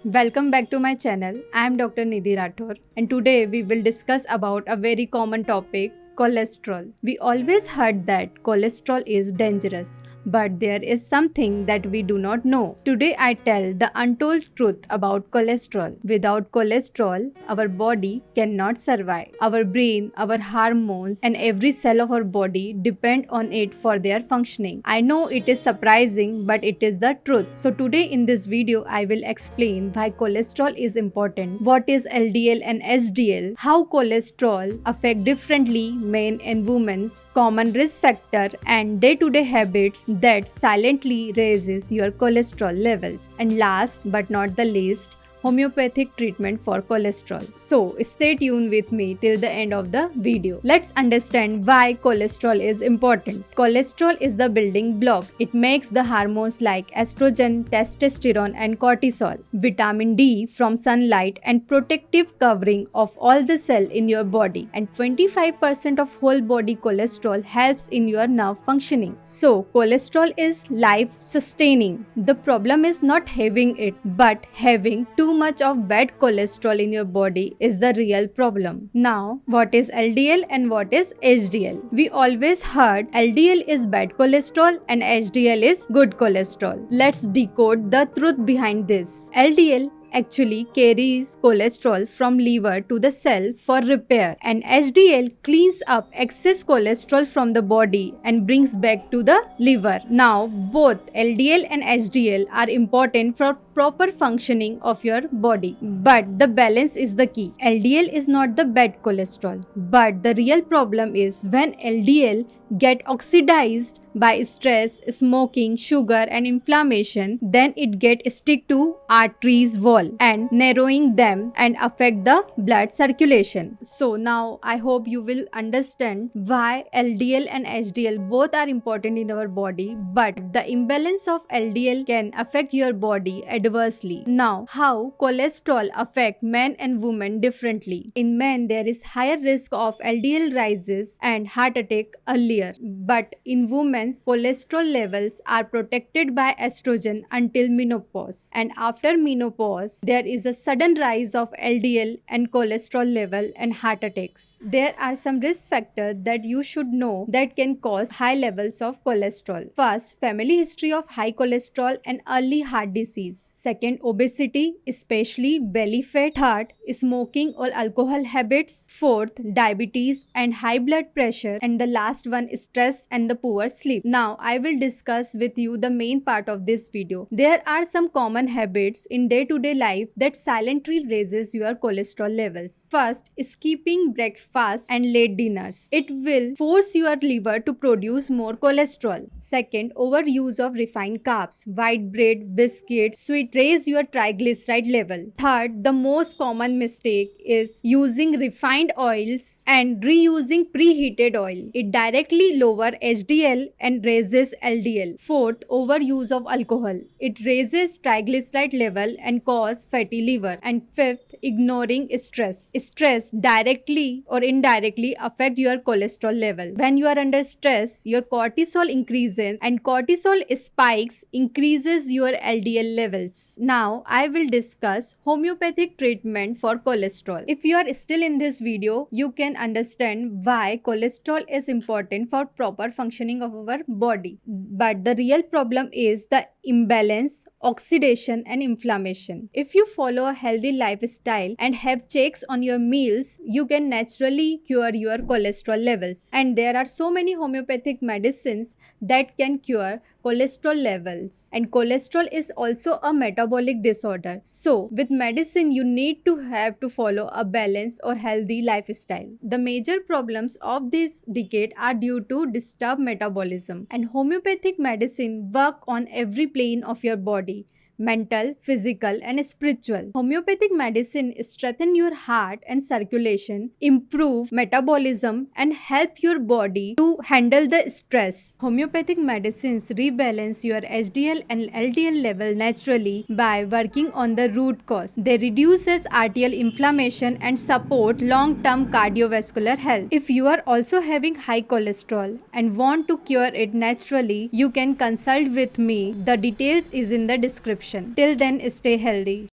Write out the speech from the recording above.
Welcome back to my channel. I am Dr. Nidhi Rathore and today we will discuss about a very common topic, cholesterol. We always heard that cholesterol is dangerous, but there is something that we do not know. Today I tell the untold truth about cholesterol. Without cholesterol, our body cannot survive. Our brain, our hormones and every cell of our body depend on it for their functioning. I know it is surprising, but it is the truth. So today in this video I will explain why cholesterol is important, what is LDL and HDL, how cholesterol affect differently men and women's, common risk factor and day-to-day habits that silently raises your cholesterol levels. And last but not the least, homeopathic treatment for cholesterol. So stay tuned with me till the end of the video. Let's understand why cholesterol is important. Cholesterol is the building block. It makes the hormones like estrogen, testosterone and cortisol, vitamin D from sunlight and protective covering of all the cell in your body, and 25% of whole body cholesterol helps in your nerve functioning. So cholesterol is life sustaining. The problem is not having it, but having too much of bad cholesterol in your body is the real problem. Now, what is LDL and what is HDL? We always heard LDL is bad cholesterol and HDL is good cholesterol. Let's decode the truth behind this. LDL actually carries cholesterol from liver to the cell for repair, and HDL cleans up excess cholesterol from the body and brings back to the liver. Now both LDL and HDL are important for proper functioning of your body, but the balance is the key. LDL is not the bad cholesterol, but the real problem is when LDL get oxidized by stress, smoking, sugar and inflammation, then it get stick to arteries wall and narrowing them and affect the blood circulation. So now I hope you will understand why LDL and HDL both are important in our body, but the imbalance of LDL can affect your body adversely. Now, how cholesterol affect men and women differently? In men, there is higher risk of LDL rises and heart attack earlier, but in women, cholesterol levels are protected by estrogen until menopause, and after menopause there is a sudden rise of LDL and cholesterol level and heart attacks. There are some risk factors that you should know that can cause high levels of cholesterol. First, family history of high cholesterol and early heart disease. Second, obesity, especially belly fat. Third, smoking or alcohol habits. Fourth, diabetes and high blood pressure. And the last one, stress and the poor sleep. Now, I will discuss with you the main part of this video. There are some common habits in day-to-day life that silently raises your cholesterol levels. First, skipping breakfast and late dinners. It will force your liver to produce more cholesterol. Second, overuse of refined carbs, white bread, biscuits, sweet raise your triglyceride level. Third, the most common mistake is using refined oils and reusing preheated oil. It directly lower HDL and raises LDL. Fourth, overuse of alcohol. It raises triglyceride level and cause fatty liver. And fifth, ignoring stress. Stress directly or indirectly affect your cholesterol level. When you are under stress, your cortisol increases, and cortisol spikes increases your LDL levels. Now, I will discuss homeopathic treatment for cholesterol. If you are still in this video, you can understand why cholesterol is important for proper functioning of our body. But the real problem is the imbalance, oxidation and inflammation. If you follow a healthy lifestyle and have checks on your meals, you can naturally cure your cholesterol levels. And there are so many homeopathic medicines that can cure cholesterol levels. And cholesterol is also a metabolic disorder. So with medicine, you need to have to follow a balanced or healthy lifestyle. The major problems of this decade are due to disturbed metabolism, and homeopathic medicine work on every plane of your body: mental, physical and spiritual. Homeopathic medicine strengthen your heart and circulation, improve metabolism and help your body to handle the stress. Homeopathic medicines rebalance your HDL and LDL level naturally by working on the root cause. They reduces arterial inflammation and support long-term cardiovascular health. If you are also having high cholesterol and want to cure it naturally, you can consult with me. The details is in the description. Till then, stay healthy.